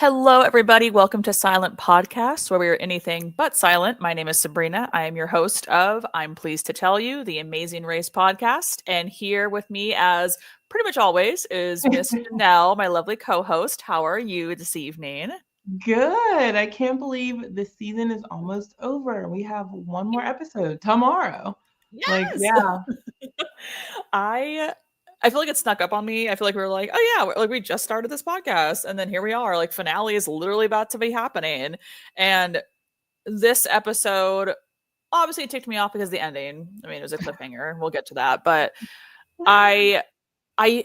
Hello, everybody. Welcome to Silent Podcast, where we are anything but silent. My name is Sabrina. I am your host of I'm Pleased to Tell You, the Amazing Race podcast. And here with me, as pretty much always, is Miss Janelle, my lovely co-host. How are you this evening? Good. I can't believe the season is almost over. We have one more episode tomorrow. Yes. Yeah. I feel like it snuck up on me. I feel like we were like, oh yeah, like we just started this podcast, and then here we are. Like finale is literally about to be happening, and this episode obviously it ticked me off because of the ending. I mean, it was a cliffhanger. We'll get to that, but I I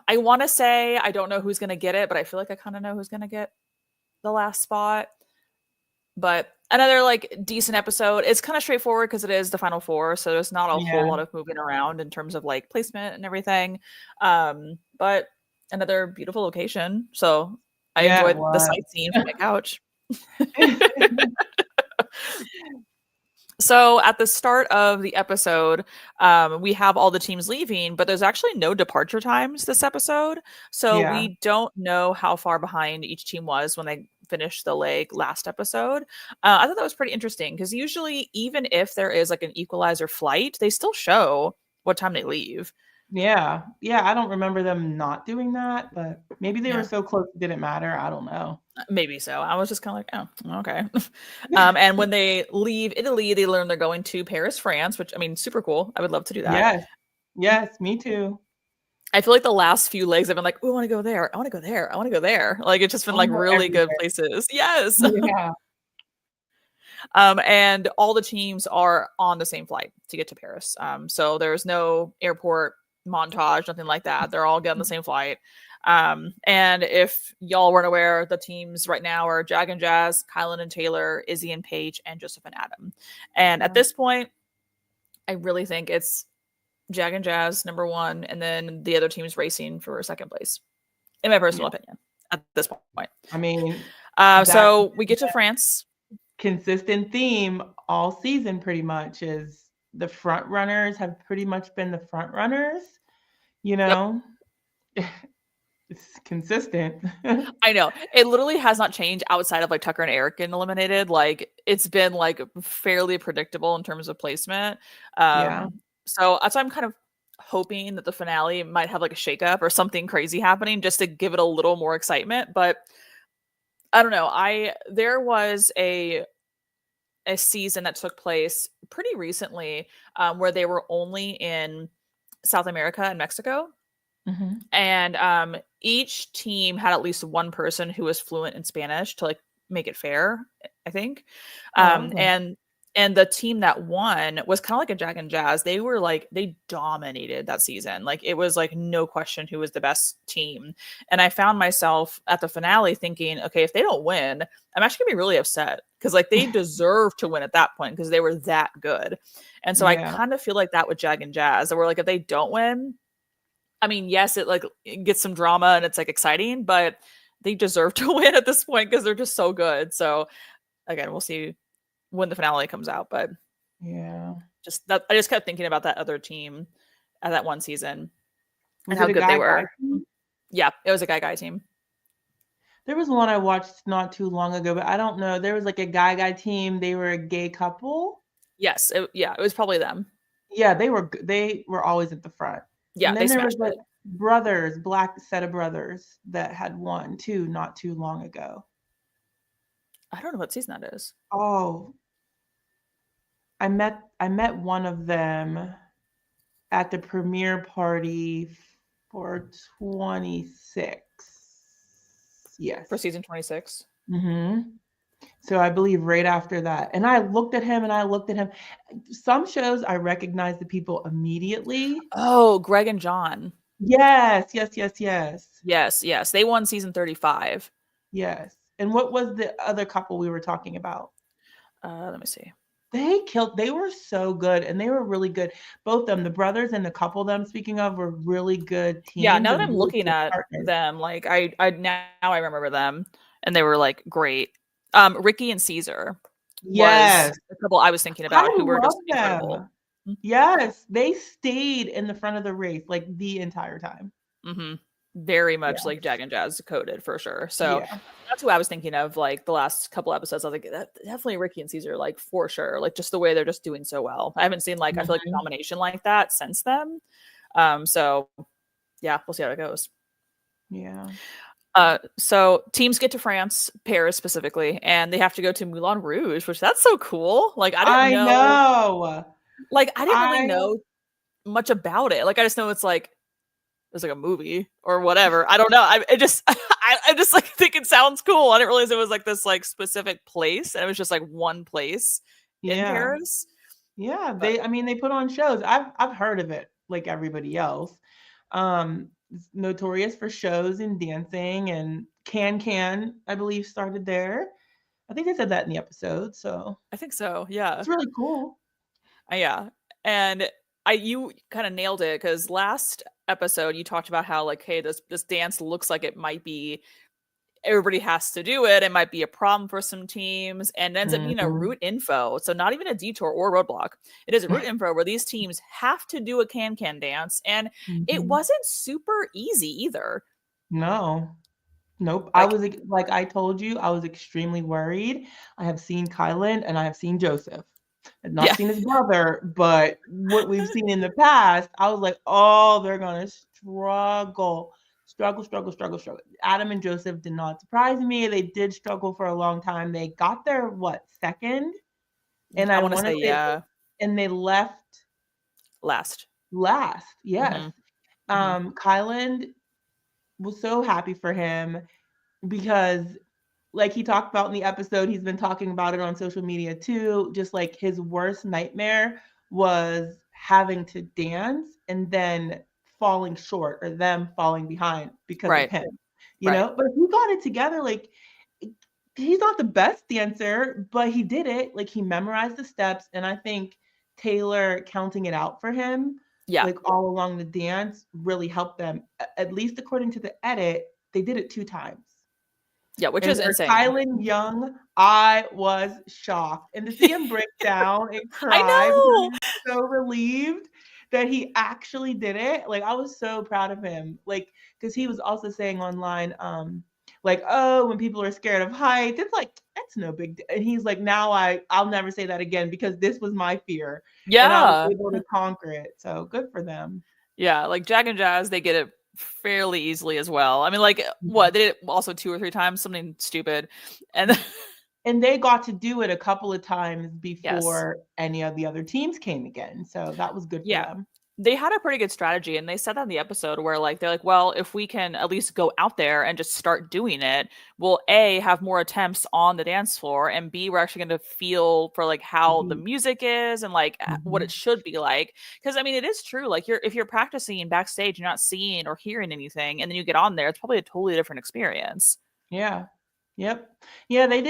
I want to say I don't know who's gonna get it, but I feel like I kind of know who's gonna get the last spot. But another like decent episode. It's kind of straightforward because it is the final four, so there's not a whole Yeah. lot of moving around in terms of like placement and everything. But another beautiful location. So I Yeah, it enjoyed the was. sightseeing from my couch. So at the start of the episode, we have all the teams leaving, but there's actually no departure times this episode. So Yeah. we don't know how far behind each team was when they finished the leg last episode. I thought that was pretty interesting because usually, even if there is like an equalizer flight, they still show what time they leave. Yeah. Yeah. I don't remember them not doing that, but maybe they were Yeah, so close it didn't matter. I don't know. maybe so. I was just kind of like, oh, okay. And when they leave Italy, they learn they're going to Paris, France, which I mean, super cool. I would love to do that. Yes. Yes, me too. I feel like the last few legs I've been like, "Oh, I want to go there. I want to go there. I want to go there." Like it's just I been wanna like go really good everywhere. places. Yes. Yeah. And all the teams are on the same flight to get to Paris. So there's no airport montage, nothing like that. They're all getting the same flight. And if y'all weren't aware, the teams right now are Jag and Jazz, Kylan and Taylor, Izzy and Paige, and Joseph and Adam. And at Yeah. this point, I really think it's Jag and Jazz number one, and then the other team's racing for second place, in my personal Yeah. opinion, at this point. I mean, that So we get to France. consistent theme all season pretty much is the front runners have pretty much been the front runners, you Yep. know. It's consistent. I know. It literally has not changed outside of like Tucker and Eric getting eliminated. Like it's been like fairly predictable in terms of placement. Yeah. So that's why I'm kind of hoping that the finale might have like a shakeup or something crazy happening just to give it a little more excitement. But I don't know. There was a season that took place pretty recently where they were only in South America and Mexico. Mhm. And each team had at least one person who was fluent in Spanish to like make it fair, I think. Oh, okay. And the team that won was kind of like a Jag and Jazz. They were like they dominated that season. Like it was like no question who was the best team. And I found myself at the finale thinking, okay, if they don't win, I'm actually gonna be really upset because like they deserve to win at that point because they were that good. And so I Yeah. kind of feel like that with Jag and Jazz. That we're like if they don't win, I mean, yes, it gets some drama and it's like exciting, but they deserve to win at this point because they're just so good. So again, we'll see when the finale comes out. But Yeah. just that I just kept thinking about that other team at that one season and Was how it a good they guy were. team? Yeah, it was a guy team. There was one I watched not too long ago, but I don't know. There was like a guy team. They were a gay couple. Yes, it was probably them. Yeah, they were always at the front. Yeah, And they then there was smashed like it. brothers, black set of brothers that had won too not too long ago. I don't know what season that is. Oh, I met one of them at the premiere party for 26. For Yes. season 26. Mhm. So I believe right after that. And I looked at him and I looked at him. Some shows I recognize the people immediately. Oh, Greg and John. Yes, yes, yes, yes. Yes. They won season 35. Yes. And what was the other couple we were talking about? Let me see. They were so good and they were really good. Both of them, the brothers and the couple them speaking of were really good Yeah, teams now that and I'm really looking good at partners. them, like I now I remember them and they were like great. Ricky and Caesar was Yes. a couple I was thinking I about who were love just incredible. them. Yes, they stayed in the front of the race like the entire time. Mm-hmm. very much Yeah. like Jag and Jazz coded for sure. So Yeah. that's who I was thinking of, like the last couple episodes. I was like, definitely Ricky and Caesar, like for sure. Like just the way they're just doing so well. I haven't seen like I feel like a combination like that since then. So yeah, we'll see how it goes. Yeah. So teams get to France, Paris specifically, and they have to go to Moulin Rouge, which that's so cool. Like I didn't know. like I didn't really know much about it. Like I just know it's like a movie or whatever. I don't know. I just like think it sounds cool. I didn't realize it was like this like specific place, and it was just like one place in Paris. Yeah, they put on shows. I've heard of it like everybody else. Notorious for shows and dancing, and Can I believe started there. I think they said that in the episode, so I think so. Yeah, it's really cool. Yeah, and you kind of nailed it because last episode you talked about how like, hey, this dance looks like it might be everybody has to do it. It might be a problem for some teams, and it ends up being a route info. So not even a detour or roadblock. It is a route info where these teams have to do a can dance, and it wasn't super easy either. No. Nope. I was like I told you, I was extremely worried. I have seen Kylan and I have seen Joseph. I've not seen his brother, but what we've seen in the past, I was like, oh, they're gonna struggle. Adam and Joseph did not surprise me. They did struggle for a long time. They got their second? And I want to say and they left last. Yes. Kylan was so happy for him because like he talked about in the episode, he's been talking about it on social media too, just like his worst nightmare was having to dance and then falling short or them falling behind because of him, you know? But he got it together. Like he's not the best dancer, but he did it. Like he memorized the steps. And I think Taylor counting it out for him, like all along the dance really helped them. At least according to the edit, they did it 2 times. Yeah, which is insane. Kylan Young, I was shocked. And to see him break down and cry, I know. So relieved that he actually did it. Like I was so proud of him. Like, because he was also saying online, like, oh, when people are scared of heights, it's like, that's no big deal. And he's like, now I'll never say that again because this was my fear. Yeah. And I was able to conquer it. So good for them. Yeah, like Jag and Jazz, they get it fairly easily as well. I mean, like what they did it also 2 or 3 times, something stupid, and they got to do it a couple of times before any of the other teams came again. So that was good for them. They had a pretty good strategy, and they said that in the episode where like they're like, well, if we can at least go out there and just start doing it, we'll A, have more attempts on the dance floor, and B, we're actually going to feel for like how the music is and like what it should be like. Because I mean, it is true. Like if you're practicing backstage, you're not seeing or hearing anything, and then you get on there, it's probably a totally different experience. Yeah. Yep. Yeah, they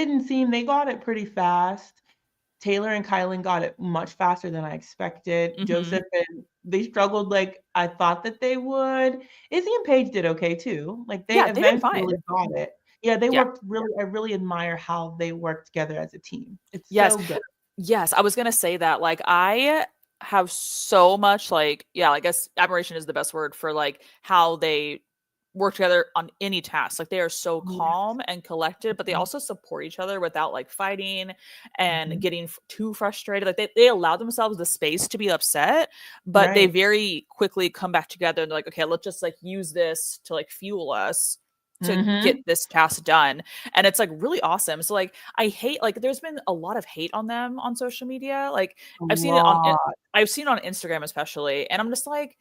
got it pretty fast. Taylor and Kylan got it much faster than I expected. Joseph and they struggled like I thought that they would. Izzy and Paige did okay too. Like they eventually got it. Yeah, they worked really. I really admire how they work together as a team. It's so good. Yes, I was gonna say that. Like I have so much like I guess admiration is the best word for like how they work together on any task. Like they are so calm and collected, but they also support each other without like fighting and getting too frustrated. Like they allow themselves the space to be upset, but they very quickly come back together and they're like, okay, let's just like use this to like fuel us to get this task done. And it's like really awesome. So like I hate like there's been a lot of hate on them on social media. Like I've seen it on Instagram especially, and I'm just like,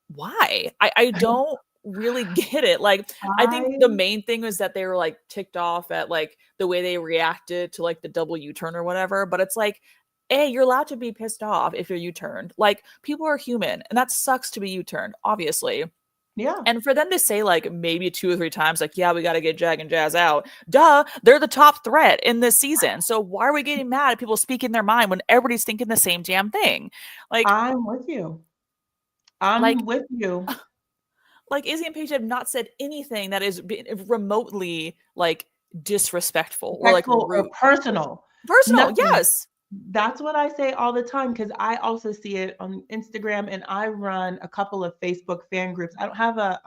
why? I don't really get it. Like I think the main thing was that they were like ticked off at like the way they reacted to like the double U-turn or whatever, but it's like, A, you're allowed to be pissed off if you're U-turned. Like people are human and that sucks to be U-turned, obviously. Yeah. And for them to say like maybe 2 or 3 times like, yeah, we got to get Jag and Jazz out, duh, they're the top threat in this season, so why are we getting mad at people speaking their mind when everybody's thinking the same damn thing? Like I'm with you. Like Izzy and Paige have not said anything that is remotely like disrespectful or like or personal. Nothing. Yes. That's what I say all the time, because I also see it on Instagram, and I run a couple of Facebook fan groups. I don't have a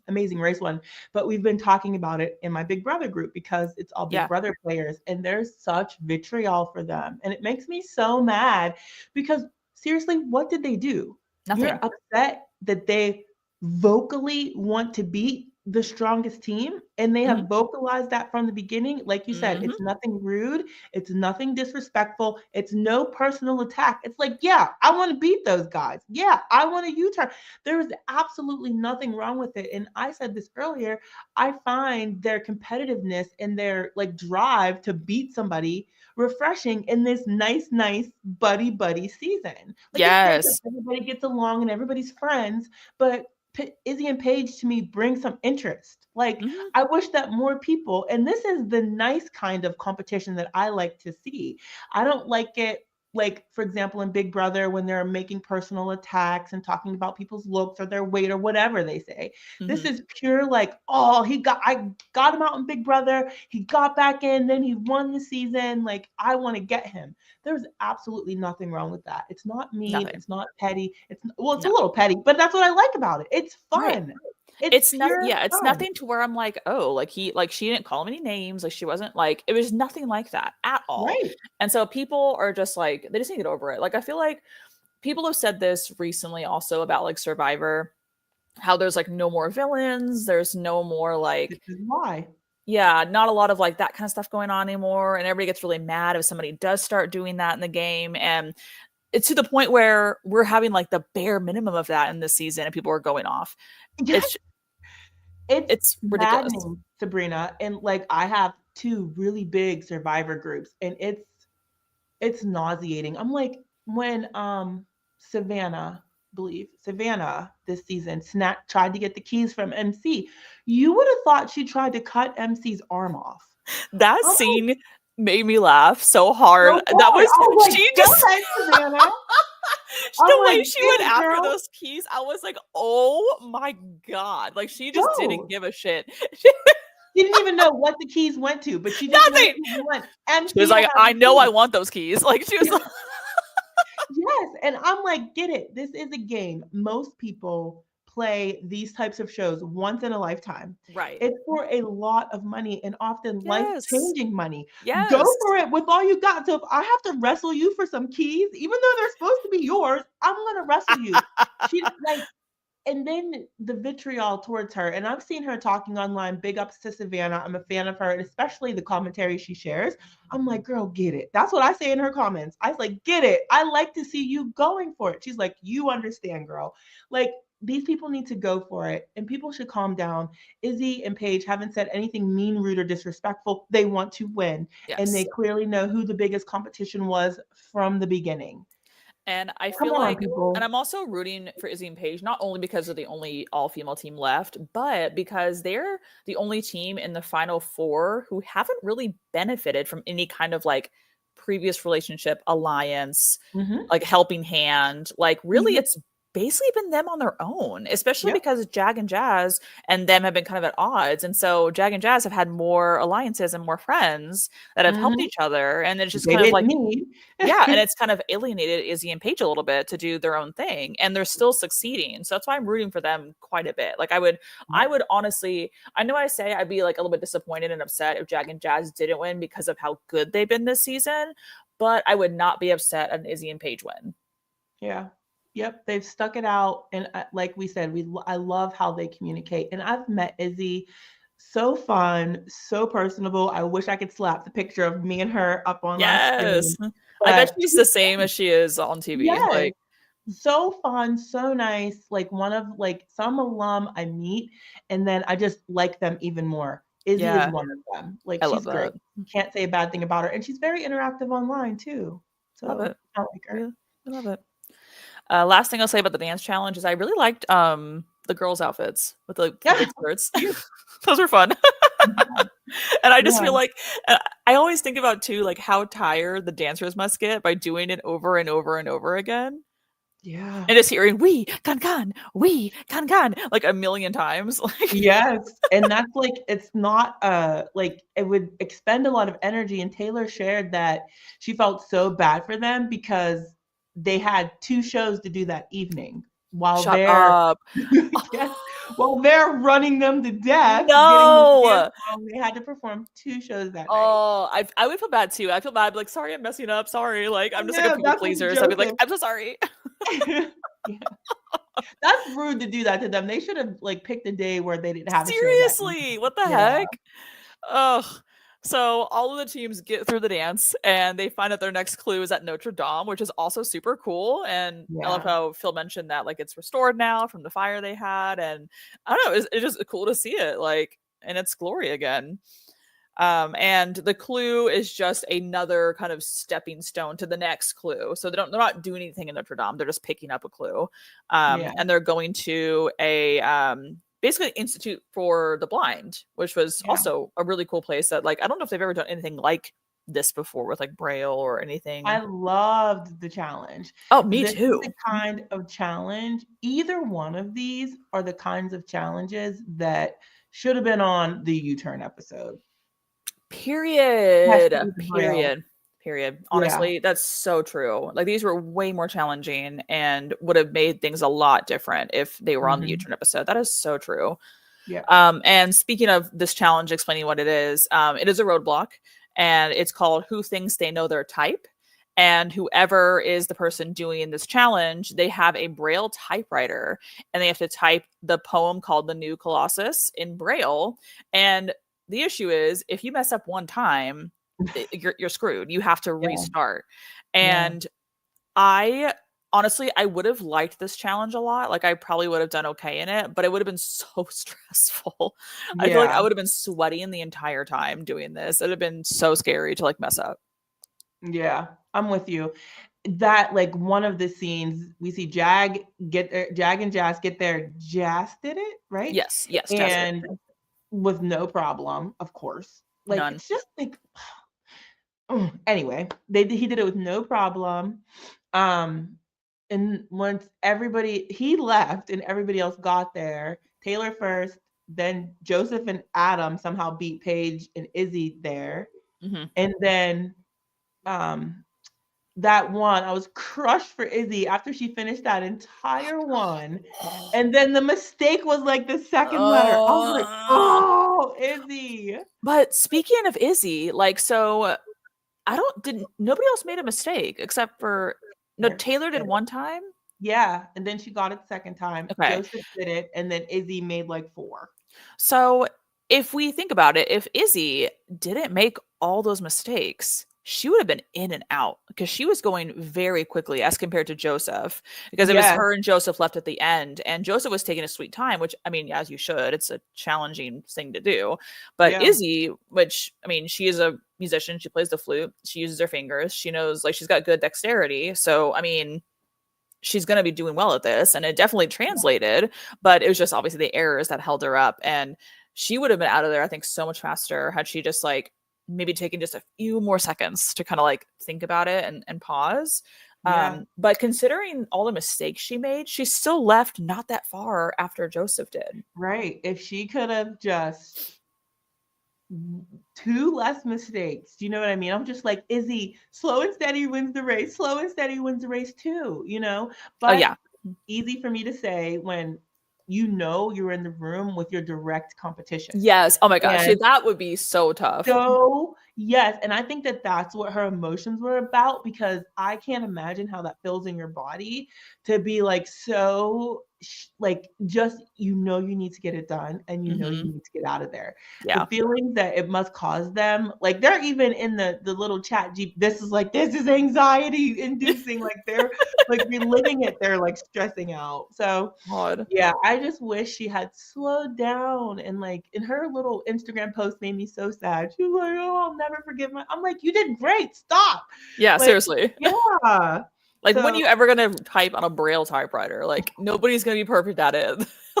Amazing Race one, but we've been talking about it in my Big Brother group because it's all Big Yeah. Brother players, and there's such vitriol for them. And it makes me so mad because seriously, what did they do? You're Nothing. upset that they vocally want to beat the strongest team, and they Mhm. have vocalized that from the beginning. Like you said, Mhm. it's nothing rude, it's nothing disrespectful, it's no personal attack. It's like, yeah, I want to beat those guys. Yeah, I want a U-turn. There is absolutely nothing wrong with it. And I said this earlier, I find their competitiveness and their like drive to beat somebody refreshing in this nice buddy season. Like, it's great that Yes. everybody gets along and everybody's friends, but Izzy and Paige to me bring some interest. Like, Mhm. I wish that more people, and this is the nice kind of competition that I like to see. I don't like it, like, for example, in Big Brother, when they're making personal attacks and talking about people's looks or their weight or whatever they say. This Mhm. is pure, like, oh, I got him out in Big Brother. He got back in, then he won the season. Like, I want to get him. There's absolutely nothing wrong with that. It's not mean. Nothing. It's not petty. It's a No. little petty, but that's what I like about it. It's Right. fun. It's It's not, pure yeah, it's fun. nothing to where I'm like, "Oh, like she didn't call him any names, like she wasn't like," it was nothing like that at all. Right. And so people are just like, they just need to get over it. Like, I feel like people have said this recently also about like Survivor, how there's like no more villains, there's no more This like, is why. yeah, not a lot of like that kind of stuff going on anymore. And everybody gets really mad if somebody does start doing that in the game. And it's to the point where we're having like the bare minimum of that in this season and people are going off. Yes, It's it's it's ridiculous. maddening, Sabrina. And like I have two really big survivor groups, and it's nauseating. I'm like, when Savannah, believe Savannah this season tried to get the keys from MC, you would have thought she tried to cut MC's arm off. That I'm like, scene made me laugh so hard. so That hard. was, I was like, she go just ahead, Savannah. I'm the like, way she get went it, after girl. those keys, I was like, "Oh my god." Like she just didn't Go. give a shit. She didn't even know what the keys went to, but she just knew Nothing. she went She was MC to like, have "I the know I keys. want those keys." Like she was like, Yes, and I'm like, get it. This is a game. Most people play these types of shows once in a lifetime. right. It's for a lot of money and often Yes. life-changing money. Go Yes. for it with all you got. So if I have to wrestle you for some keys, even though they're supposed to be yours, I'm gonna wrestle you. She like and then the vitriol towards her, and I've seen her talking online. Big ups to Savannah. I'm a fan of her, and especially the commentary she shares. I'm like, girl, get it. That's what I say in her comments. I was like, get it. I like to see you going for it. She's like, you understand, girl. Like, these people need to go for it, and people should calm down. Izzy and Paige haven't said anything mean, rude, or disrespectful. They want to win, and they Yes. clearly know who the biggest competition was from the beginning. And I Come feel on, like, and people. I'm also rooting for Izzy and Paige, not only because they're the only all-female team left, but because they're the only team in the final four who haven't really benefited from any kind of like previous relationship, alliance, Mm-hmm. like helping hand. Like really Mm-hmm. it's basically been them on their own, especially Yep. because Jag and Jazz and them have been kind of at odds. And so Jag and Jazz have had more alliances and more friends that have helped Mm-hmm. each other. And it's just They kind of didn't like, need. yeah, and it's kind of alienated Izzy and Paige a little bit to do their own thing, and they're still succeeding. So that's why I'm rooting for them quite a bit. Like I Yep. would honestly, I know I say I'd be like a little bit disappointed and upset if Jag and Jazz didn't win because of how good they've been this season, but I would not be upset at an Izzy and Paige win. Yeah. Yep. They've stuck it out, and like we said, I love how they communicate. And I've met Izzy, so fun, so personable. I wish I could slap the picture of me and her up on my Yes. screen, I bet but she's the same as she is on TV. yes, Like, so fun, so nice. Like one of like some alum I meet, and then I just like them even more. Izzy is yeah, one of them. Like I love she's great. that. Can't say a bad thing about her, and she's very interactive online too. Love So it. I like her. Yeah, I love it. Last thing I'll say about the dance challenge is I really liked the girls' outfits with the Yeah. big skirts. Those were fun. And I just Yeah. feel like I always think about too like how tired the dancers must get by doing it over and over and over again. Yeah. And just hearing we can, like a million times. Like Yes, and that's like it's not, like, it would expend a lot of energy, and Taylor shared that she felt so bad for them because they had 2 shows to do that evening while shut they're up. yes, while they're running them to death, getting them dance No. wrong, they had to perform 2 shows that night. Oh, I would feel bad too. I feel bad, I'd be like, sorry, I'm messing up. Sorry. Like, I I'm just like a know, people that's what pleaser. So I'd be like, Joseph I'm so sorry. Yeah. That's rude to do that to them. They should have, like, picked a day where they didn't have a show that Seriously. evening. What the Yeah, heck? Ugh. So all of the teams get through the dance and they find out their next clue is at Notre Dame, which is also super cool. And I love yeah. how Phil mentioned that like it's restored now from the fire they had. And I don't know, it's just cool to see it like in its glory again. And the clue is just another kind of stepping stone to the next clue. So they're not doing anything in Notre Dame. They're just picking up a clue. Yeah. And they're going to a basically Institute for the Blind, which was Yeah. also a really cool place that like I don't know if they've ever done anything like this before with like Braille or anything. I loved the challenge. Oh, me This is the too. kind of challenge either one of these are the kinds of challenges that should have been on the U-turn episode. Has Period. to be the Braille. Period. Period. Yeah. Honestly, that's so true. Like these were way more challenging and would have made things a lot different if they were on the Mhm. U-turn episode. That is so true. Yeah. And speaking of this challenge, explaining what it is a roadblock and it's called Who Thinks They Know Their Type. And whoever is the person doing this challenge, they have a Braille typewriter and they have to type the poem called The New Colossus in Braille. And the issue is if you mess up one time, you're screwed. You have to Yeah. restart. Yeah. And I honestly, I would have liked this challenge a lot. Like I probably would have done okay in it, but it would have been so stressful. I feel like I Yeah. would have been sweating the entire time doing this. It'd have been so scary to like mess up. Yeah. I'm with you. That like one of the scenes we see Jag and Jas get there. Jas did it, right? Yes, yes, Jazz did. And with no problem, of course. Like None. it's just like anyway, he did it with no problem. Um, and once he left and everybody else got there, Taylor first, then Joseph and Adam somehow beat Paige and Izzy there. Mhm. And then that one, I was crushed for Izzy after she finished that entire one. And then the mistake was like the second letter. I was like, oh, Izzy. But speaking of Izzy, like, so didn't nobody else made a mistake except for no, Taylor Taylor did did it. one time? Yeah, and then she got it the second time. Okay. Joseph did it, and then Izzy made like 4. So if we think about it, if Izzy didn't make all those mistakes, she would have been in and out because she was going very quickly as compared to Joseph because it was Yes, her and Joseph left at the end and Joseph was taking a sweet time, which I mean, as you should, it's a challenging thing to do. But yeah, Izzy, which I mean, she is a musician, she plays the flute, she uses her fingers, she knows like she's got good dexterity. So, I mean, she's going to be doing well at this and it definitely translated, but it was just obviously the errors that held her up and she would have been out of there I think so much faster had she just like maybe taken just a few more seconds to kind of like think about it and pause. yeah, But considering all the mistakes she made, she still left not that far after Joseph did. right. If she could have just 2 less mistakes, do you know what I mean? I'm just like, Izzy, slow and steady wins the race. Slow and steady wins the race too, you know? Oh But yeah. easy for me to say when you know you're in the room with your direct competition. Yes. Oh my gosh. And That would be so tough. so yes, and I think that that's what her emotions were about because I can't imagine how that feels in your body to be like so like just you know you need to get it done and you know you Hmm. need to get out of there. The Yeah. feelings that it must cause them, like they're even in the little chat G this is anxiety inducing like they're like reliving it, they're like stressing out. So God. yeah, I just wish she had slowed down and like in her little Instagram post made me so sad. She was like, "Oh, I'll never forgive my." I'm like, "You did great. Stop." Yeah. Like, Seriously. yeah. Like, when So, you ever gonna type on a Braille typewriter? Like, nobody's gonna be perfect at it.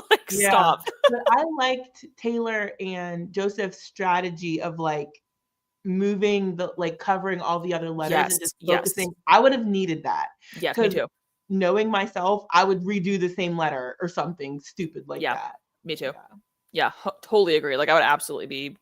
Like, yeah. stop. But I liked Taylor and Joseph's strategy of like moving the like covering all the other letters and Yes, just yes. focusing. I would have needed that Yes, me because too. knowing myself, I would redo the same letter or something stupid like that. Me too. Yeah, totally agree. Like I would absolutely be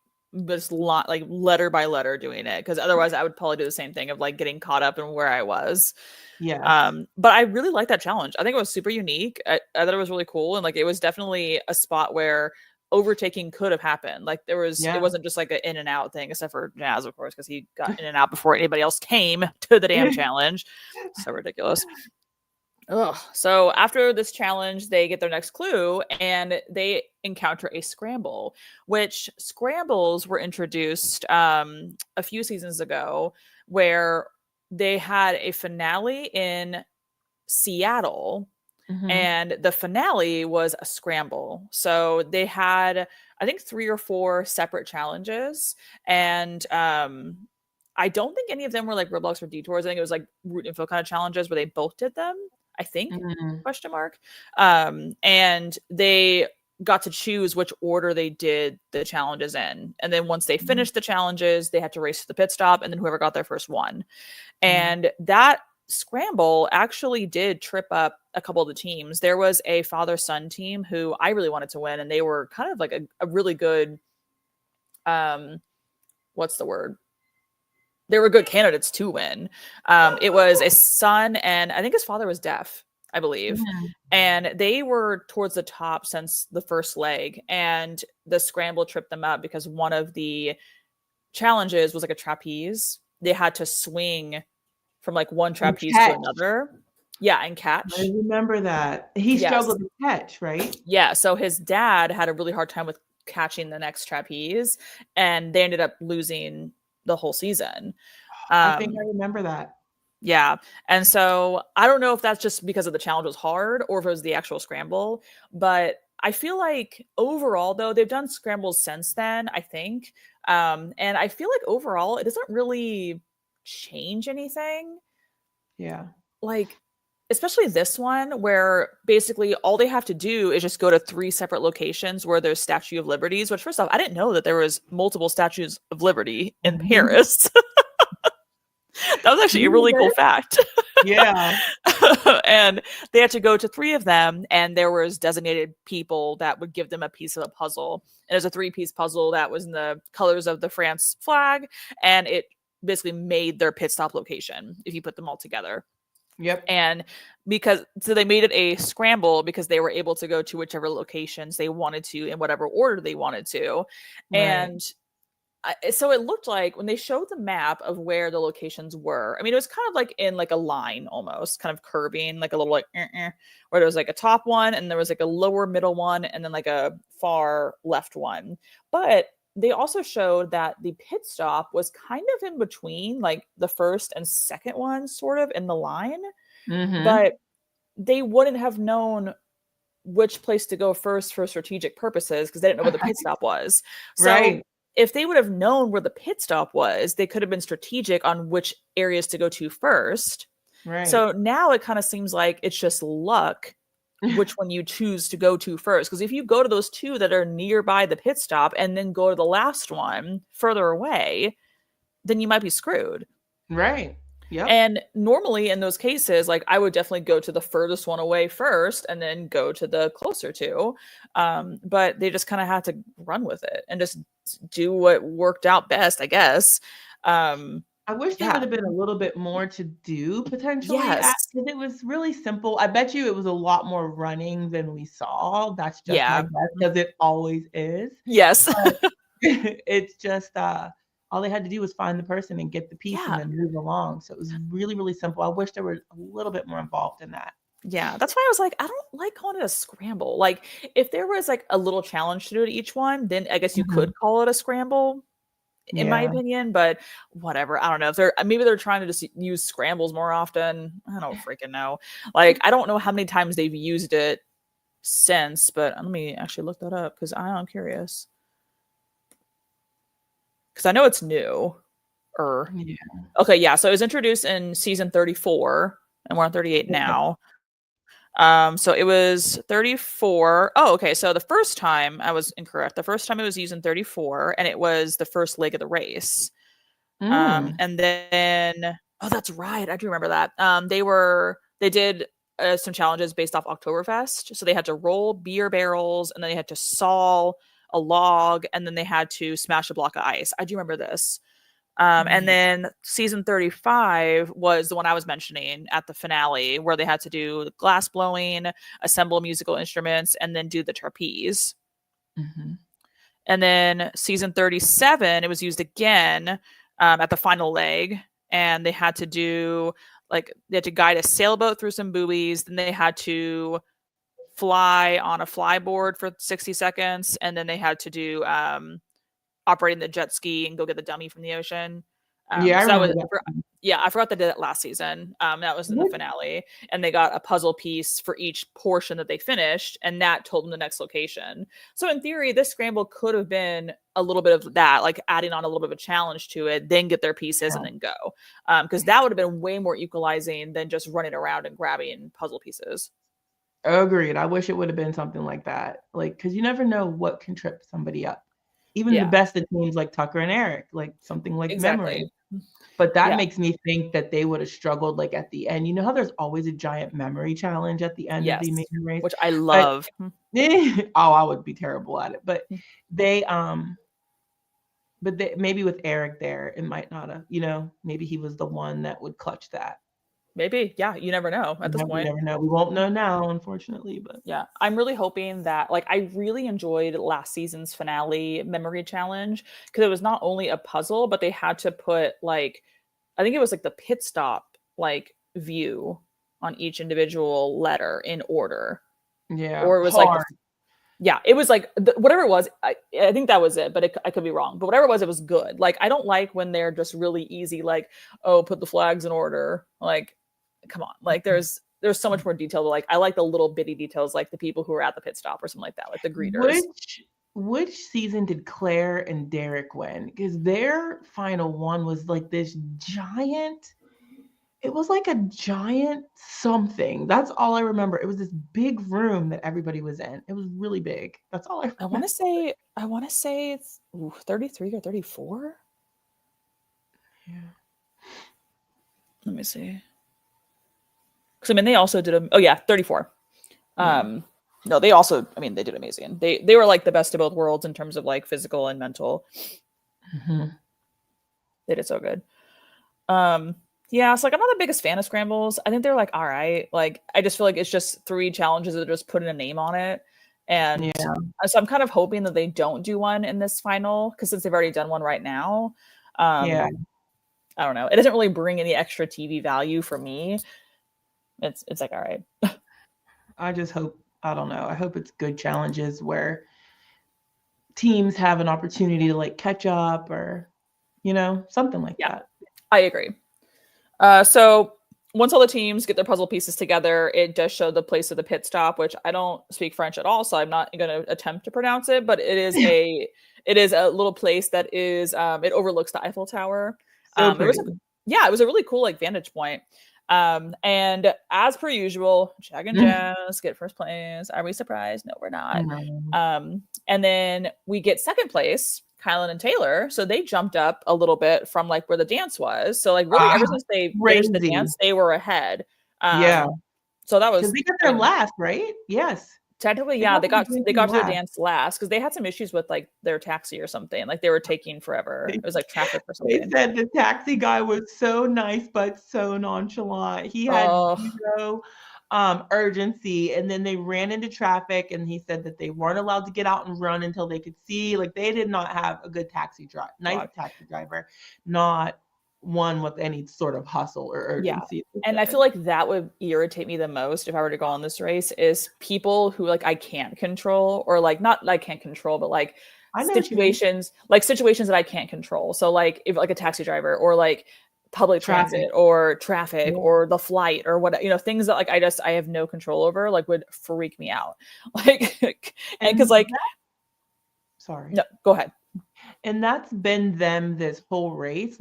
just like letter by letter doing it, because otherwise I would probably do the same thing of like getting caught up in where I was. But I really like that challenge. I think it was super unique. I thought it was really cool, and like it was definitely a spot where overtaking could have happened. Like there was, it wasn't just like an in and out thing, except for Jazz, of course, because he got in and out before anybody else came to the damn challenge. So ridiculous. Ugh. So after this challenge, they get their next clue and they encounter a scramble, which scrambles were introduced a few seasons ago, where they had a finale in Seattle, and the finale was a scramble. So they had, I think, 3 or 4 separate challenges, and I don't think any of them were like roadblocks or detours. I think it was like route info kind of challenges where they both did them, I think, question mark. And they got to choose which order they did the challenges in. And then once they finished the challenges, they had to race to the pit stop, and then whoever got there first won. And that scramble actually did trip up a couple of the teams. There was a father-son team who I really wanted to win, and they were kind of like a really good, what's the word? They were good candidates to win. It was a son, and I think his father was deaf, I believe. And they were towards the top since the first leg, and the scramble tripped them up because one of the challenges was like a trapeze. They had to swing from like one trapeze to another. Yeah, and catch. I remember that. He struggled to catch, right? Yeah, so his dad had a really hard time with catching the next trapeze, and they ended up losing the whole season. I think I remember that. Yeah. And so I don't know if that's just because of the challenge was hard or if it was the actual scramble, but I feel like overall though, they've done scrambles since then, I think. And I feel like overall it doesn't really change anything. Yeah. Like, especially this one where basically all they have to do is just go to 3 separate locations where there's Statue of Liberties, which first off, I didn't know that there was multiple Statues of Liberty in Paris. That was actually a really cool fact. Yeah. And they had to go to 3 of them, and there was designated people that would give them a piece of a puzzle. And there's a 3-piece puzzle that was in the colors of the France flag, and it basically made their pit stop location if you put them all together. Yep. And so they made it a scramble because they were able to go to whichever locations they wanted to in whatever order they wanted to. Right. And so it looked like when they showed the map of where the locations were, I mean, it was kind of like in like a line almost, kind of curving, like a little like, where there was like a top one and there was like a lower middle one and then like a far left one. But they also showed that the pit stop was kind of in between like the first and second one, sort of in the line. But they wouldn't have known which place to go first for strategic purposes because they didn't know where the pit stop was. So if they would have known where the pit stop was, they could have been strategic on which areas to go to first. Right. So now it kind of seems like it's just luck which one you choose to go to first. Because if you go to those 2 that are nearby the pit stop and then go to the last one further away, then you might be screwed. Right. Yep. And normally in those cases, like I would definitely go to the furthest one away first and then go to the closer 2. But they just kind of had to run with it and just do what worked out best, I guess. I wish there would have been a little bit more to do potentially. Yes. Because it was really simple. I bet you it was a lot more running than we saw. That's just my guess, because it always is. Yes. It's just all they had to do was find the person and get the piece and then move along. So it was really, really simple. I wish there were a little bit more involved in that. Yeah, that's why I was like, I don't like calling it a scramble. Like, if there was like a little challenge to do to each one, then I guess you could call it a scramble, in my opinion. But whatever, I don't know if maybe they're trying to just use scrambles more often. I don't freaking know. Like, I don't know how many times they've used it since, but let me actually look that up because I'm curious. Because I know it's new. Okay, yeah. So it was introduced in season 34, and we're on 38 now. So it was 34. Oh, okay. So the first time I was incorrect. The first time it was used in 34, and it was the first leg of the race. And then, oh, that's right. I do remember that. They did some challenges based off Oktoberfest. So they had to roll beer barrels, and then they had to saw a log, and then they had to smash a block of ice. I do remember this. And then season 35 was the one I was mentioning at the finale, where they had to do glass blowing, assemble musical instruments, and then do the trapeze. And then season 37, it was used again at the final leg, and they had to do they had to guide a sailboat through some buoys. Then they had to fly on a flyboard for 60 seconds, and then they had to do operating the jet ski and go get the dummy from the ocean. Yeah, I remember that. I forgot they did it last season. That was in the finale, and they got a puzzle piece for each portion that they finished, and that told them the next location. So in theory, this scramble could have been a little bit of that, like adding on a little bit of a challenge to it, then get their pieces and then go. Because that would have been way more equalizing than just running around and grabbing puzzle pieces. Agreed. I wish it would have been something like that. Like, because you never know what can trip somebody up. Even the best of teams like Tucker and Eric, like something like memory. But that makes me think that they would have struggled like at the end. You know how there's always a giant memory challenge at the end of the amazing race? Which I love. I would be terrible at it. But they maybe with Eric there, it might not have, maybe he was the one that would clutch that. Maybe. Yeah. You never know at this point. You never know. We won't know now, unfortunately. But yeah, I'm really hoping that, I really enjoyed last season's finale memory challenge, because it was not only a puzzle, but they had to put I think it was the pit stop view on each individual letter in order. Yeah. Or it was it was whatever it was. I think that was it, but I could be wrong. But whatever it was good. I don't like when they're just really easy, put the flags in order. Come on, there's so much more detail. I like the little bitty details, like the people who are at the pit stop or something like that, like the greeters. Which season did Claire and Derek win? Because their final one was this giant. It was like a giant something. That's all I remember. It was this big room that everybody was in. It was really big. That's all I remember. I want to say it's 33 or 34. Yeah. Let me see. Because they also did 34. No, they also, they did amazing. They were the best of both worlds in terms of physical and mental. They did so good. Yeah, so I'm not the biggest fan of scrambles. I think they're all right. I just feel it's just 3 challenges that just putting a name on it. And so I'm kind of hoping that they don't do one in this final, because since they've already done one right now. I don't know. It doesn't really bring any extra TV value for me. It's all right. I just hope, I don't know. I hope it's good challenges where teams have an opportunity to catch up or, something like that. I agree. So once all the teams get their puzzle pieces together, it does show the place of the pit stop, which I don't speak French at all, so I'm not going to attempt to pronounce it, but it is a little place that is, it overlooks the Eiffel Tower. It was a really cool vantage point. And as per usual, Jag and Jess get first place. Are we surprised? No, we're not. And then we get second place, Kylan and Taylor. So they jumped up a little bit from where the dance was. So really ever since they finished the dance, they were ahead. So that was, because they got there last, right? Yes. Technically, yeah, they got to the dance last because they had some issues with their taxi or something. They were taking forever. It was traffic or something. They said the taxi guy was so nice but so nonchalant. He had zero urgency, and then they ran into traffic, and he said that they weren't allowed to get out and run until they could see. They did not have a good taxi driver, not one with any sort of hustle or urgency. Yeah. And I feel that would irritate me the most if I were to go on this race is people who I can't control, or not I can't control, but situations that I can't control. So if a taxi driver or public transit or traffic or the flight or what, things that I have no control over, would freak me out. And because sorry. No, go ahead. And that's been them this whole race.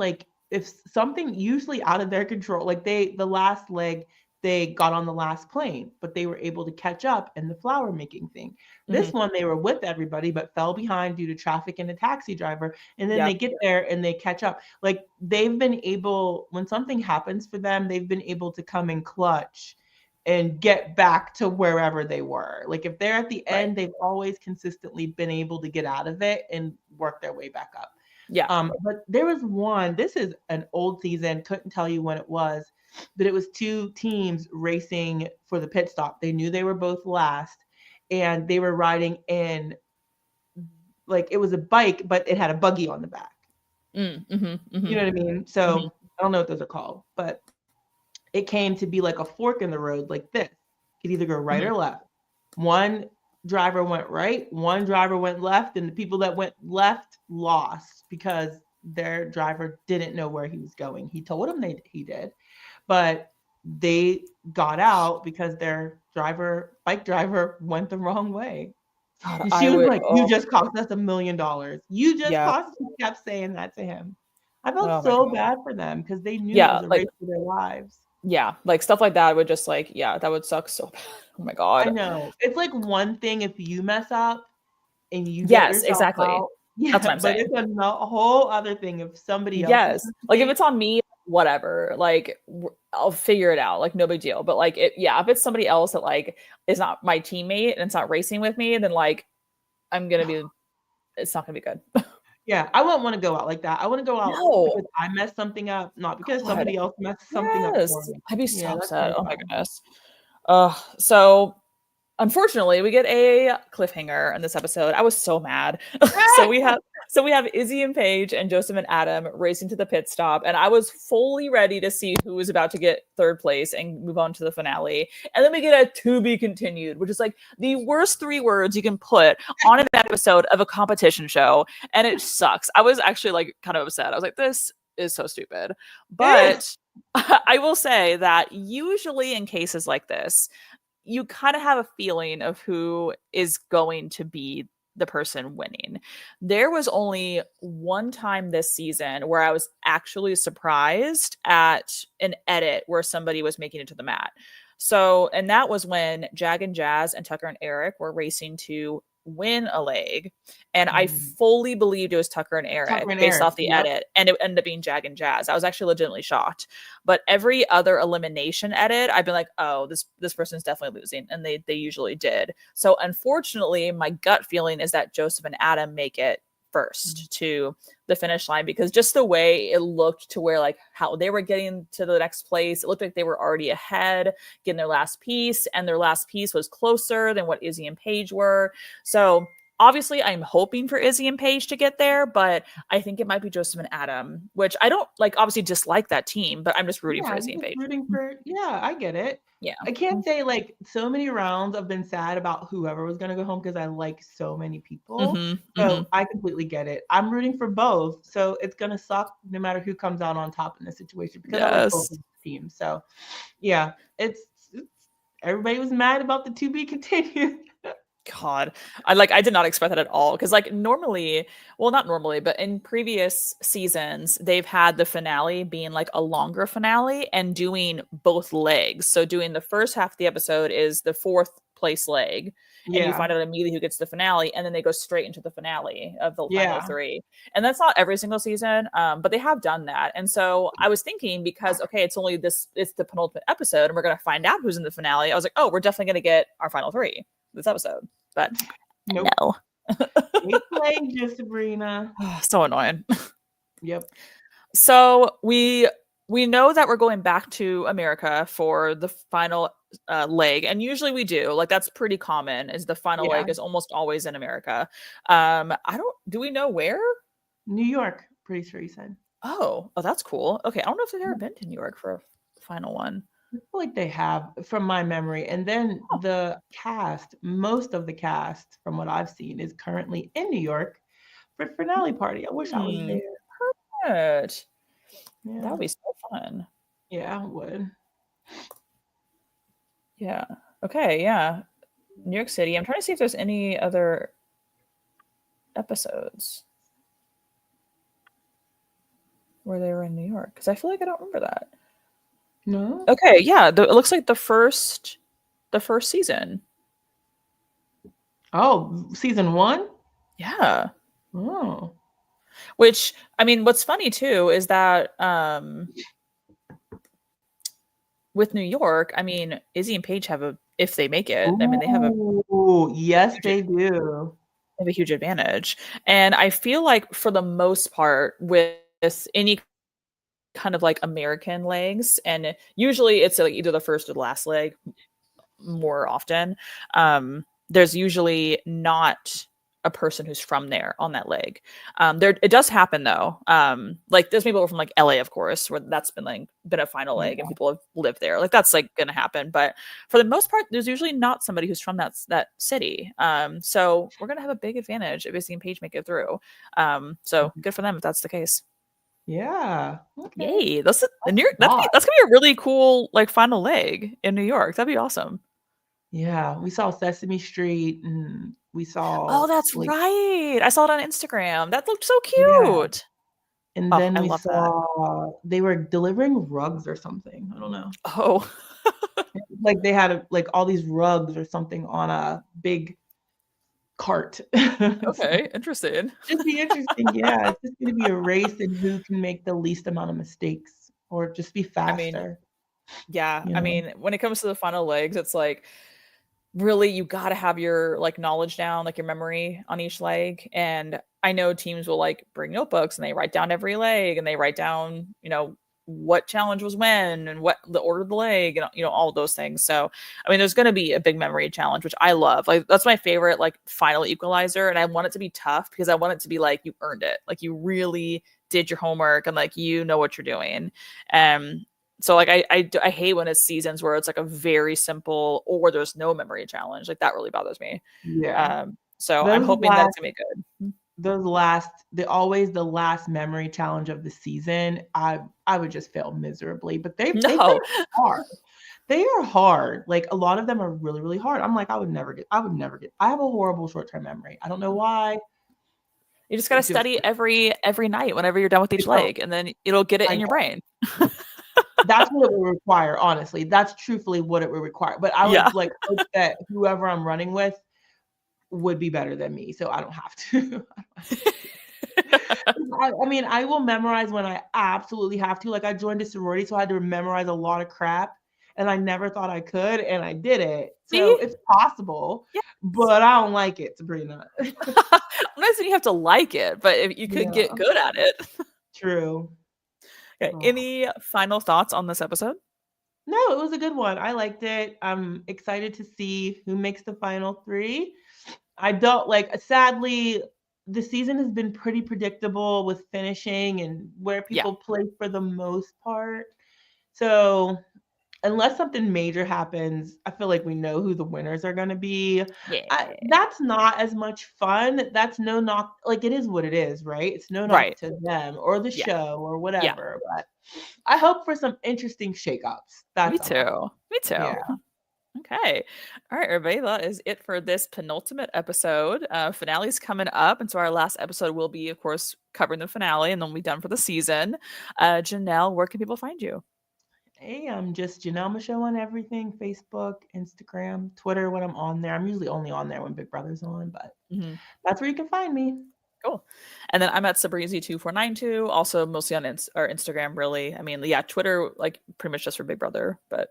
If something usually out of their control, the last leg, they got on the last plane, but they were able to catch up in the flower making thing. This one, they were with everybody, but fell behind due to traffic and a taxi driver. And then they get there and they catch up. They've been able, when something happens for them, they've been able to come in clutch and get back to wherever they were. Like if they're at the Right. end, they've always consistently been able to get out of it and work their way back up. Yeah. But there was one, this is an old season, couldn't tell you when it was, but it was two teams racing for the pit stop. They knew they were both last, and they were riding in, like it was a bike, but it had a buggy on the back. Mm, mm-hmm. You know what I mean? So I don't know what those are called, but it came to be like a fork in the road like this. You could either go right or left. One driver went right, one driver went left, and the people that went left lost because their driver didn't know where he was going. He told them he did, but they got out because their bike driver went the wrong way. God, And she was like, "You just cost us $1 million. You just cost." She kept saying that to him. I felt so bad for them because they knew it was a race for their lives. Yeah, like stuff like that would just like, that would suck so bad. Oh my God. I know. It's like one thing if you mess up and you get yourself exactly. out. Yeah, that's what I'm saying. But it's a whole other thing if somebody else. Yes, like if it's on me, whatever, like I'll figure it out, like no big deal. But like if it's somebody else that like is not my teammate and it's not racing with me, then like it's not gonna be good. Yeah, I wouldn't want to go out like that. I want to go out because I messed something up, not because somebody else messed something up for me. I'd be so upset. Oh my goodness. So unfortunately, we get a cliffhanger in this episode. I was so mad. so we have Izzy and Paige and Joseph and Adam racing to the pit stop, and I was fully ready to see who was about to get third place and move on to the finale. And then we get a "to be continued," which is like the worst 3 words you can put on an episode of a competition show, and it sucks. I was actually like kind of upset. I was like, this is so stupid. But I will say that usually in cases like this, you kind of have a feeling of who is going to be the person winning. There was only one time this season where I was actually surprised at an edit where somebody was making it to the mat. So, and that was when Jag and Jazz and Tucker and Eric were racing to win a leg, and I fully believed it was Tucker and Eric based off the edit, and it ended up being Jag and Jazz. I was actually legitimately shocked. But every other elimination edit, I've been like, oh, this person's definitely losing, and they usually did. So unfortunately, my gut feeling is that Joseph and Adam make it first to the finish line, because just the way it looked to where like how they were getting to the next place, it looked like they were already ahead, getting their last piece, and their last piece was closer than what Izzy and Paige were. So obviously I'm hoping for Izzy and Paige to get there, but I think it might be Joseph and Adam, which I don't like obviously dislike that team, but I'm just rooting for Izzy and Paige. I get it. Yeah. I can't say like so many rounds I've been sad about whoever was going to go home because I like so many people. So I completely get it. I'm rooting for both. So it's going to suck no matter who comes out on top in this situation because I like both of the teams. So yeah, it's everybody was mad about the "to be continued." God, I did not expect that at all. Because like normally, well, not normally, but in previous seasons, they've had the finale being like a longer finale and doing both legs. So doing the first half of the episode is the 4th place leg, and you find out immediately who gets the finale, and then they go straight into the finale of the final 3. And that's not every single season, but they have done that. And so I was thinking, because it's the penultimate episode, and we're gonna find out who's in the finale. I was like, oh, we're definitely gonna get our final 3 this episode, but no. It's playing just Sabrina. So annoying. Yep. So we know that we're going back to America for the final leg, and usually we do. Like that's pretty common. Is the final leg is almost always in America. Do we know where? New York. Pretty sure you said. Oh, that's cool. Okay, I don't know if they've ever been to New York for a final one. I feel like they have, from my memory. And then most of the cast, from what I've seen, is currently in New York for the finale party. I wish I was there. Perfect. Yeah. That would be so fun. Yeah, it would. Yeah. Okay, yeah. New York City. I'm trying to see if there's any other episodes where they were in New York, because I feel like I don't remember that. No. Okay, yeah. It looks like the first season. Oh, season 1? Yeah. Oh. Which, I mean, what's funny too is that with New York, I mean, Izzy and Paige have if they make it, I mean, they have yes, they do. They have a huge advantage. And I feel like for the most part, with any kind of like American legs, and usually it's like either the first or the last leg more often, there's usually not a person who's from there on that leg. There it does happen though. Like there's people from like LA, of course, where that's been a final leg and people have lived there. Like that's like gonna happen. But for the most part, there's usually not somebody who's from that city. So we're gonna have a big advantage if Izzy and Paige make it through. So good for them if that's the case. Yeah. Okay. Yay. That's gonna be a really cool like final leg in New York. That'd be awesome. Yeah, we saw Sesame Street and we saw Oh, that's like right. I saw it on Instagram. That looked so yeah. cute. And Oh, then I we love that. saw they were delivering rugs or something. I don't know. Oh. Like they had like all these rugs or something on a big cart. Okay, interesting. Just be interesting. Yeah, it's just gonna be a race and who can make the least amount of mistakes or just be I mean, faster. yeah. You I know? mean, when it comes to the final legs, it's like really you got to have your like knowledge down, like your memory on each leg. And I know teams will like bring notebooks and they write down every leg and they write down, what challenge was when and what the order of the leg and all those things. So I mean there's going to be a big memory challenge, which I love. Like that's my favorite like final equalizer, and I want it to be tough because I want it to be like you earned it, like you really did your homework and like you know what you're doing. So like I hate when it's seasons where it's like a very simple or there's no memory challenge. Like that really bothers me. Yeah. So I'm hoping that it's gonna be good. Always the last memory challenge of the season, I would just fail miserably. But they're No. hard. They are hard. Like a lot of them are really, really hard. I'm like, I would never get. I have a horrible short-term memory. I don't know why. You just gotta study every night whenever you're done with each leg, and then it'll get it in your brain. That's what it would require, honestly. That's truthfully what it would require. But I would like hope that whoever I'm running with would be better than me, so I don't have to. I mean, I will memorize when I absolutely have to. Like I joined a sorority, so I had to memorize a lot of crap, and I never thought I could, and I did it. So it's possible, but I don't like it, Sabrina. I'm not saying you have to like it, but if you could get good at it. True. Okay. Any final thoughts on this episode? No, it was a good one. I liked it. I'm excited to see who makes the final 3. I don't sadly, the season has been pretty predictable with finishing and where people play for the most part. So unless something major happens, I feel like we know who the winners are going to be. Yeah. That's not as much fun. That's no knock. Like it is what it is, right? It's no knock to them or the show or whatever. But I hope for some interesting shakeups. Me too. Yeah. Okay. All right, everybody. That is it for this penultimate episode. Finale's coming up. And so our last episode will be, of course, covering the finale, and then we'll be done for the season. Janelle, where can people find you? Hey, I'm just Janelle Michaud on everything. Facebook, Instagram, Twitter when I'm on there. I'm usually only on there when Big Brother's on, but that's where you can find me. Cool. And then I'm at Sabrizi2492, also mostly on Instagram, really. I mean, Twitter, like pretty much just for Big Brother, but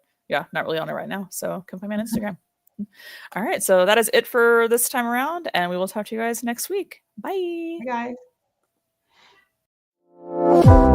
not really on it right now. So come find me on Instagram. All right. So that is it for this time around, and we will talk to you guys next week. Bye. Bye, guys.